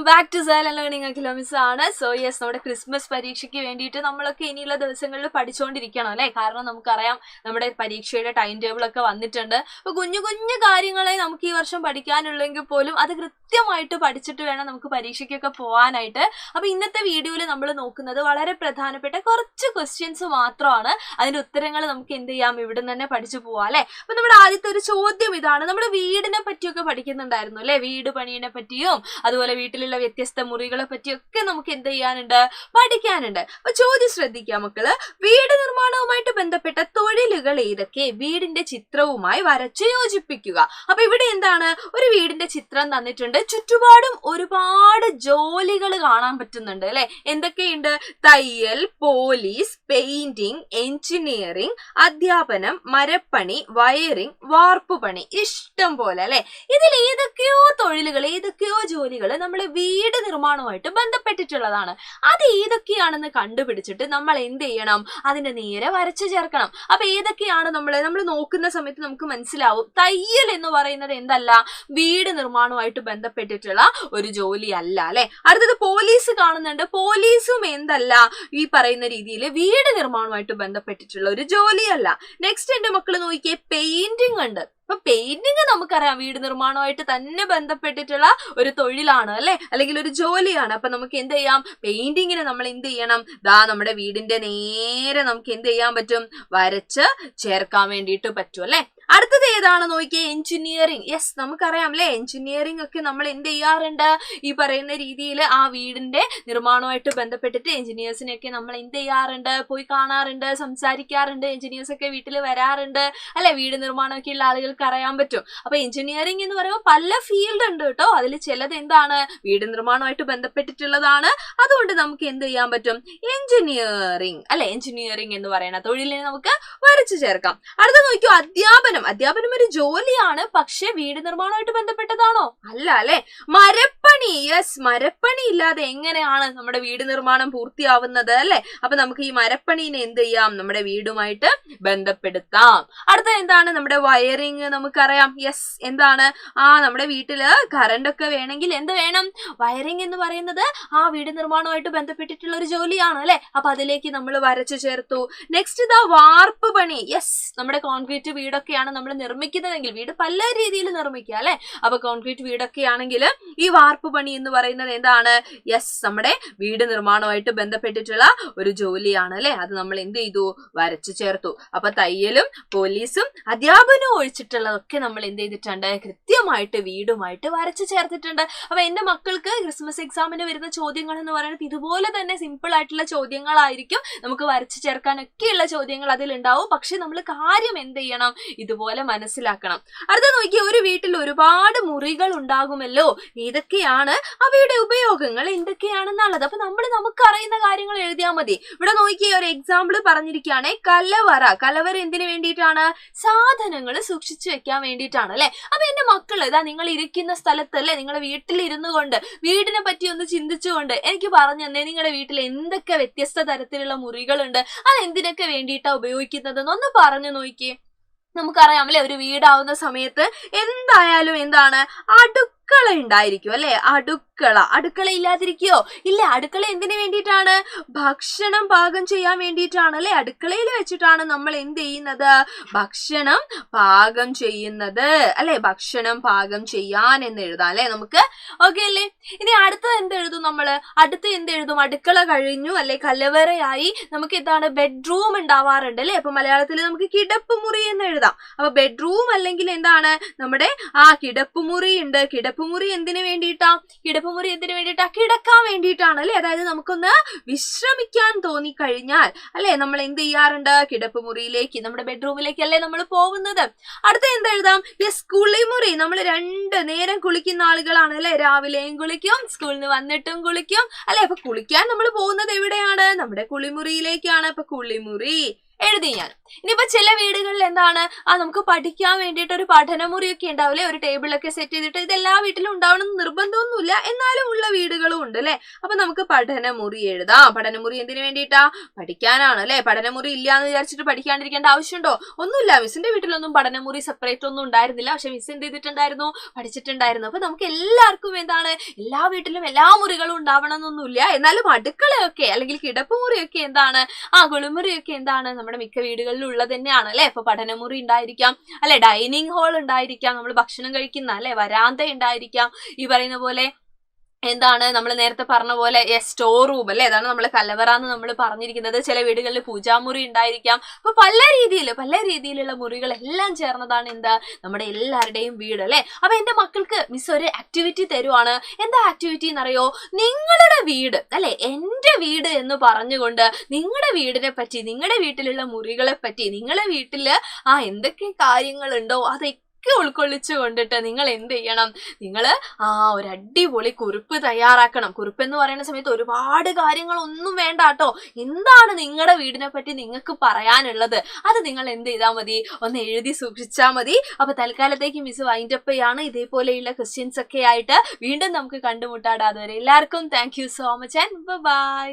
Back to silent learning academics ആണ്. So yes, നമ്മുടെ Christmas പരീക്ഷയ്ക്ക് വേണ്ടിയിട്ട് നമ്മളൊക്കെ ഇനിയുള്ള ദിവസങ്ങളിൽ പഠിച്ചുകൊണ്ടിരിക്കണം അല്ലേ? കാരണം നമുക്കറിയാം നമ്മുടെ പരീക്ഷയുടെ ടൈം ടേബിൾ ഒക്കെ വന്നിട്ടുണ്ട്. അപ്പോൾ കുഞ്ഞു കുഞ്ഞു കാര്യങ്ങളെ നമുക്ക് ഈ വർഷം പഠിക്കാനുള്ളെങ്കിൽ പോലും അത് കൃത്യമായിട്ട് പഠിച്ചിട്ട് വേണം നമുക്ക് പരീക്ഷയ്ക്കൊക്കെ പോകാനായിട്ട്. അപ്പോൾ ഇന്നത്തെ വീഡിയോയിൽ നമ്മൾ നോക്കുന്നത് വളരെ പ്രധാനപ്പെട്ട കുറച്ച് ക്വസ്റ്റ്യൻസ് മാത്രമാണ്. അതിൻ്റെ ഉത്തരങ്ങൾ നമുക്ക് എന്ത് ചെയ്യാം, ഇവിടെ തന്നെ പഠിച്ചു പോവാം അല്ലേ? അപ്പോൾ നമ്മുടെ ആദ്യത്തെ ഒരു ചോദ്യം ഇതാണ്. നമ്മുടെ വീടിനെ പറ്റിയൊക്കെ പഠിക്കുന്നുണ്ടായിരുന്നു അല്ലേ? വീട് പണിയെ പറ്റിയും അതുപോലെ വീട്ടിലുള്ള വ്യത്യസ്ത മുറികളെ പറ്റിയൊക്കെ നമുക്ക് എന്ത് ചെയ്യാനുണ്ട്, പഠിക്കാനുണ്ട്. അപ്പൊ ചോദ്യം ശ്രദ്ധിക്കാം മക്കള്. വീട് നിർമ്മാണവുമായിട്ട് ബന്ധപ്പെട്ട തൊഴിലുകൾ ഏതൊക്കെ? വീടിന്റെ ചിത്രവുമായി വരച്ചു യോജിപ്പിക്കുക. അപ്പൊ ഇവിടെ എന്താണ്, ഒരു വീടിന്റെ ചിത്രം തന്നിട്ടുണ്ട്. ചുറ്റുപാടും ഒരുപാട് ജോലികൾ കാണാൻ പറ്റുന്നുണ്ട് അല്ലെ? എന്തൊക്കെയുണ്ട്? തയ്യൽ, പോലീസ്, പെയിന്റിംഗ്, എഞ്ചിനീയറിംഗ്, അധ്യാപനം, മരപ്പണി, വയറിംഗ്, വാർപ്പുപണി, ഇഷ്ടം പോലെ അല്ലെ? ഇതിൽ ഏതൊക്കെയോ തൊഴിലുകൾ, ഏതൊക്കെയോ ജോലികൾ നമ്മുടെ വീട് നിർമ്മാണവുമായിട്ട് ബന്ധപ്പെട്ടിട്ടുള്ളതാണ്. അത് ഏതൊക്കെയാണെന്ന് കണ്ടുപിടിച്ചിട്ട് നമ്മൾ എന്ത് ചെയ്യണം, അതിന്റെ നേരെ വരച്ചു ചേർക്കണം. അപ്പൊ ഏതൊക്കെയാണ് നമ്മൾ നോക്കുന്ന സമയത്ത് നമുക്ക് മനസ്സിലാവും. തയ്യൽ എന്ന് പറയുന്നത് എന്തല്ല, വീട് നിർമ്മാണവുമായിട്ട് ബന്ധപ്പെട്ടിട്ടുള്ള ഒരു ജോലി അല്ല അല്ലെ? അടുത്തത് പോലീസ് കാണുന്നുണ്ട്. പോലീസും എന്തല്ല, ഈ പറയുന്ന രീതിയിൽ വീട് നിർമ്മാണവുമായിട്ട് ബന്ധപ്പെട്ടിട്ടുള്ള ഒരു ജോലിയല്ല. നെക്സ്റ്റ് എന്റെ മക്കൾ നോക്കിയേ, പെയിന്റിംഗ് ഉണ്ട്. അപ്പൊ പെയിന്റിങ് നമുക്കറിയാം വീട് നിർമ്മാണവുമായിട്ട് തന്നെ ബന്ധപ്പെട്ടിട്ടുള്ള ഒരു തൊഴിലാണ് അല്ലെ, അല്ലെങ്കിൽ ഒരു ജോലിയാണ്. അപ്പൊ നമുക്ക് എന്ത് ചെയ്യാം, പെയിന്റിങ്ങിന് നമ്മൾ എന്ത് ചെയ്യണം, നമ്മുടെ വീടിന്റെ നേരെ നമുക്ക് എന്ത് ചെയ്യാൻ പറ്റും, വരച്ച് ചേർക്കാൻ വേണ്ടിയിട്ട് പറ്റും അല്ലെ? അടുത്തത് ഏതാണ് നോക്കിയേ, എഞ്ചിനീയറിംഗ്. യെസ്, നമുക്കറിയാം അല്ലെ, എഞ്ചിനീയറിംഗ് ഒക്കെ നമ്മൾ എന്ത് ചെയ്യാറുണ്ട്, ഈ പറയുന്ന രീതിയിൽ ആ വീടിന്റെ നിർമ്മാണവുമായിട്ട് ബന്ധപ്പെട്ടിട്ട് എഞ്ചിനീയേഴ്സിനെയൊക്കെ നമ്മൾ എന്ത് ചെയ്യാറുണ്ട്, പോയി കാണാറുണ്ട്, സംസാരിക്കാറുണ്ട്. എഞ്ചിനീയേഴ്സ് ഒക്കെ വീട്ടിൽ വരാറുണ്ട് അല്ലെ? വീട് നിർമ്മാണമൊക്കെ ഉള്ള ആളുകൾക്ക് അറിയാൻ പറ്റും. അപ്പൊ എഞ്ചിനീയറിംഗ് എന്ന് പറയുമ്പോൾ പല ഫീൽഡ് ഉണ്ട് കേട്ടോ. അതിൽ ചിലത് എന്താണ്, വീട് നിർമ്മാണവുമായിട്ട് ബന്ധപ്പെട്ടിട്ടുള്ളതാണ്. അതുകൊണ്ട് നമുക്ക് എന്ത് ചെയ്യാൻ പറ്റും, എഞ്ചിനീയറിംഗ് അല്ലെ? എഞ്ചിനീയറിംഗ് എന്ന് പറയുന്ന തൊഴിലിനെ നമുക്ക് വരച്ചു ചേർക്കാം. അടുത്ത നോക്കിയോ, അധ്യാപനം. അധ്യാപനം ഒരു ജോലിയാണ്, പക്ഷെ വീട് നിർമ്മാണവുമായിട്ട് ബന്ധപ്പെട്ടതാണോ? അല്ല അല്ലെ? മരപ്പണി. യെസ്, മരപ്പണി ഇല്ലാതെ എങ്ങനെയാണ് നമ്മുടെ വീട് നിർമ്മാണം പൂർത്തിയാവുന്നത് അല്ലെ? അപ്പൊ നമുക്ക് ഈ മരപ്പണിനെ എന്ത് ചെയ്യാം, നമ്മുടെ വീടുമായിട്ട് ബന്ധപ്പെടുത്താം. അടുത്ത എന്താണ്, നമ്മുടെ വയറിങ്. നമുക്കറിയാം. യെസ്, എന്താണ്, നമ്മുടെ വീട്ടില് കറണ്ട് ഒക്കെ വേണമെങ്കിൽ എന്ത് വേണം, വയറിങ് എന്ന് പറയുന്നത് ആ വീട് നിർമ്മാണവുമായിട്ട് ബന്ധപ്പെട്ടിട്ടുള്ള ഒരു ജോലിയാണ് അല്ലെ? അപ്പൊ അതിലേക്ക് നമ്മൾ വരച്ചു ചേർത്തു. നെക്സ്റ്റ് ഇതാ വാർപ്പ് പണി. യെസ്, നമ്മുടെ കോൺക്രീറ്റ് വീടൊക്കെയാണ് നമ്മൾ നിർമ്മിക്കുന്നതെങ്കിൽ, വീട് പല രീതിയിൽ നിർമ്മിക്കുക അല്ലെ? അപ്പൊ കോൺക്രീറ്റ് വീടൊക്കെ ആണെങ്കിൽ ഈ വാർപ്പ് പണി എന്ന് പറയുന്നത് എന്താണ്, യെസ്, നമ്മുടെ വീട് നിർമ്മാണവുമായിട്ട് ബന്ധപ്പെട്ടിട്ടുള്ള ഒരു ജോലിയാണ് അല്ലെ? അത് നമ്മൾ എന്ത് ചെയ്തു, വരച്ചു ചേർത്തു. അപ്പൊ തയ്യലും പോലീസും അധ്യാപനവും ഒഴിച്ചിട്ടുള്ളതൊക്കെ നമ്മൾ എന്ത് ചെയ്തിട്ടുണ്ട്, കൃത്യമായിട്ട് വീടുമായിട്ട് വരച്ചു ചേർത്തിട്ടുണ്ട്. അപ്പൊ എന്റെ മക്കൾക്ക് ക്രിസ്മസ് എക്സാമിന് വരുന്ന ചോദ്യങ്ങൾ എന്ന് പറയുന്നത് ഇതുപോലെ തന്നെ സിമ്പിൾ ആയിട്ടുള്ള ചോദ്യങ്ങളായിരിക്കും. നമുക്ക് വരച്ചു ചേർക്കാനൊക്കെയുള്ള ചോദ്യങ്ങൾ അതിലുണ്ടാവും. പക്ഷെ നമ്മൾ കാര്യം എന്ത് ചെയ്യണം, ഇതുപോലെ മനസ്സിലാക്കണം. അടുത്ത നോക്കിയ, ഒരു വീട്ടിൽ ഒരുപാട് മുറികൾ ഉണ്ടാകുമല്ലോ, ഏതൊക്കെയാണ് അവയുടെ ഉപയോഗങ്ങൾ എന്തൊക്കെയാണെന്നുള്ളത്. അപ്പൊ നമുക്കറിയുന്ന കാര്യങ്ങൾ എഴുതിയാൽ മതി. ഇവിടെ നോക്കിയ ഒരു എക്സാമ്പിൾ പറഞ്ഞിരിക്കുകയാണ്, കലവറ. കലവറ എന്തിനു വേണ്ടിയിട്ടാണ്, സാധനങ്ങൾ സൂക്ഷിച്ചു വെക്കാൻ വേണ്ടിയിട്ടാണ് അല്ലെ? അപ്പൊ എന്റെ മക്കള് നിങ്ങൾ ഇരിക്കുന്ന സ്ഥലത്ത് അല്ലെ, നിങ്ങളുടെ വീട്ടിൽ ഇരുന്നു കൊണ്ട് വീടിനെ പറ്റി ഒന്ന് ചിന്തിച്ചുകൊണ്ട് എനിക്ക് പറഞ്ഞു തന്നെ, നിങ്ങളുടെ വീട്ടിൽ എന്തൊക്കെ വ്യത്യസ്ത തരത്തിലുള്ള മുറികളുണ്ട്, അത് എന്തിനൊക്കെ വേണ്ടിയിട്ടാണ് ഉപയോഗിക്കുന്നത് എന്നൊന്ന് പറഞ്ഞു നോക്കിയേ. നമുക്കറിയാം അല്ലെ, ഒരു വീടാവുന്ന സമയത്ത് എന്തായാലും എന്താണ്, അടുക്കള ഉണ്ടായിരിക്കും അല്ലെ? അടുക്കള ഇല്ലാതിരിക്കോ? ഇല്ല. അടുക്കള എന്തിനു വേണ്ടിയിട്ടാണ്, ഭക്ഷണം പാകം ചെയ്യാൻ വേണ്ടിയിട്ടാണ് അല്ലെ? അടുക്കളയിൽ വെച്ചിട്ടാണ് നമ്മൾ എന്ത് ചെയ്യുന്നത്, ഭക്ഷണം പാകം ചെയ്യുന്നത് അല്ലെ? ഭക്ഷണം പാകം ചെയ്യാൻ എന്ന് എഴുതാം അല്ലെ നമുക്ക്? ഓക്കെ അല്ലേ? ഇനി അടുത്തത് എന്ത് എഴുതും നമ്മള്? എന്ത് എഴുതും, അടുക്കള കഴിഞ്ഞു അല്ലെ, കലവറയായി നമുക്ക് എന്താണ്, ബെഡ്റൂം ഉണ്ടാവാറുണ്ട് അല്ലെ? അപ്പൊ മലയാളത്തിൽ നമുക്ക് കിടപ്പുമുറി എന്ന് എഴുതാം. അപ്പൊ ബെഡ്റൂം അല്ലെങ്കിൽ എന്താണ്, നമ്മുടെ കിടപ്പുമുറി ഉണ്ട്. കിടപ്പുമുറി എന്തിനു വേണ്ടിയിട്ടാ, കിടക്കാൻ വേണ്ടിയിട്ടാണ് അല്ലെ? അതായത് നമുക്കൊന്ന് വിശ്രമിക്കാൻ തോന്നിക്കഴിഞ്ഞാൽ അല്ലെ, നമ്മൾ എന്ത് ചെയ്യാറുണ്ട്, കിടപ്പുമുറിയിലേക്ക്, നമ്മുടെ ബെഡ്റൂമിലേക്ക് അല്ലേ നമ്മൾ പോകുന്നത്. അടുത്ത എന്തെഴുതാം, കുളിമുറി. നമ്മൾ 2 നേരം കുളിക്കുന്ന ആളുകളാണ് അല്ലെ? രാവിലെയും കുളിക്കും, സ്കൂളിൽ നിന്ന് വന്നിട്ടും കുളിക്കും അല്ലെ? അപ്പൊ കുളിക്കാൻ നമ്മൾ പോകുന്നത് എവിടെയാണ്, നമ്മുടെ കുളിമുറിയിലേക്കാണ്. അപ്പൊ കുളിമുറി. എഴുതി ഞാൻ. ഇനിയിപ്പോ ചില വീടുകളിൽ എന്താണ് നമുക്ക് പഠിക്കാൻ വേണ്ടിയിട്ട് ഒരു പഠനമുറിയൊക്കെ ഉണ്ടാവില്ലേ, ഒരു ടേബിളൊക്കെ സെറ്റ് ചെയ്തിട്ട്. ഇത് എല്ലാ വീട്ടിലും ഉണ്ടാവണം എന്ന് നിർബന്ധമൊന്നുമില്ല, എന്നാലും ഉള്ള വീടുകളും ഉണ്ട് അല്ലെ. അപ്പൊ നമുക്ക് പഠനമുറി എഴുതാം. പഠനമുറി എന്തിനു വേണ്ടിയിട്ടാ? പഠിക്കാനാണ് അല്ലെ. പഠനമുറി ഇല്ല എന്ന് വിചാരിച്ചിട്ട് പഠിക്കാണ്ടിരിക്കേണ്ട ആവശ്യമുണ്ടോ? ഒന്നുമില്ല. മിസ്സിന്റെ വീട്ടിലൊന്നും പഠനമുറി സെപ്പറേറ്റ് ഒന്നും ഉണ്ടായിരുന്നില്ല, പക്ഷെ മിസ് എന്ത് ചെയ്തിട്ടുണ്ടായിരുന്നു? പഠിച്ചിട്ടുണ്ടായിരുന്നു. അപ്പൊ നമുക്ക് എല്ലാവർക്കും എന്താണ്, എല്ലാ വീട്ടിലും എല്ലാ മുറികളും ഉണ്ടാവണം എന്നൊന്നുമില്ല, എന്നാലും അടുക്കളയൊക്കെ അല്ലെങ്കിൽ കിടപ്പുമുറിയൊക്കെ എന്താണ്, കുളിമുറിയൊക്കെ എന്താണ് നമ്മുടെ മിക്ക വീടുകളിലും ഉള്ളത് തന്നെയാണ് അല്ലെ. ഇപ്പൊ പഠനമുറി ഉണ്ടായിരിക്കാം അല്ലെ, ഡൈനിങ് ഹാൾ ഉണ്ടായിരിക്കാം, നമ്മൾ ഭക്ഷണം കഴിക്കുന്ന അല്ലെ വരാന്ത ഉണ്ടായിരിക്കാം, ഈ പറയുന്ന പോലെ എന്താണ് നമ്മൾ നേരത്തെ പറഞ്ഞ പോലെ സ്റ്റോർ റൂം അല്ലെ, അതാണ് നമ്മൾ കലവറ എന്ന് നമ്മൾ പറഞ്ഞിരിക്കുന്നത്. ചില വീടുകളിൽ പൂജാമുറി ഉണ്ടായിരിക്കാം. അപ്പൊ പല രീതിയിലുള്ള മുറികളെല്ലാം ചേർന്നതാണ് എന്താ നമ്മുടെ എല്ലാവരുടെയും വീട് അല്ലെ. അപ്പൊ എന്റെ മക്കൾക്ക് മിസ് ഒരു ആക്ടിവിറ്റി തരുവാണ്. എന്താ ആക്ടിവിറ്റി എന്നറിയോ? നിങ്ങളുടെ വീട് അല്ലെ, എന്റെ വീട് എന്ന് പറഞ്ഞുകൊണ്ട് നിങ്ങളുടെ വീടിനെ പറ്റി, നിങ്ങളുടെ വീട്ടിലുള്ള മുറികളെ പറ്റി, നിങ്ങളുടെ വീട്ടില് എന്തൊക്കെ കാര്യങ്ങളുണ്ടോ അതൊക്കെ ഉൾക്കൊള്ളിച്ചു കൊണ്ടിട്ട് നിങ്ങൾ എന്ത് ചെയ്യണം? നിങ്ങൾ ഒരു അടിപൊളി കുറിപ്പ് തയ്യാറാക്കണം. കുറിപ്പ് എന്ന് പറയുന്ന സമയത്ത് ഒരുപാട് കാര്യങ്ങളൊന്നും വേണ്ട കേട്ടോ. എന്താണ് നിങ്ങളുടെ വീടിനെ പറ്റി നിങ്ങൾക്ക് പറയാനുള്ളത് അത് നിങ്ങൾ എന്ത് ചെയ്താൽ മതി? ഒന്ന് എഴുതി സൂക്ഷിച്ചാൽ മതി. അപ്പൊ തൽക്കാലത്തേക്ക് മിസ് വൈൻഡപ്പ് ചെയ്യാണ്. ഇതേപോലെയുള്ള ക്വസ്റ്റ്യൻസ് ഒക്കെ ആയിട്ട് വീണ്ടും നമുക്ക് കണ്ടുമുട്ടാം. അതുവരെ എല്ലാവർക്കും thank you so much and by.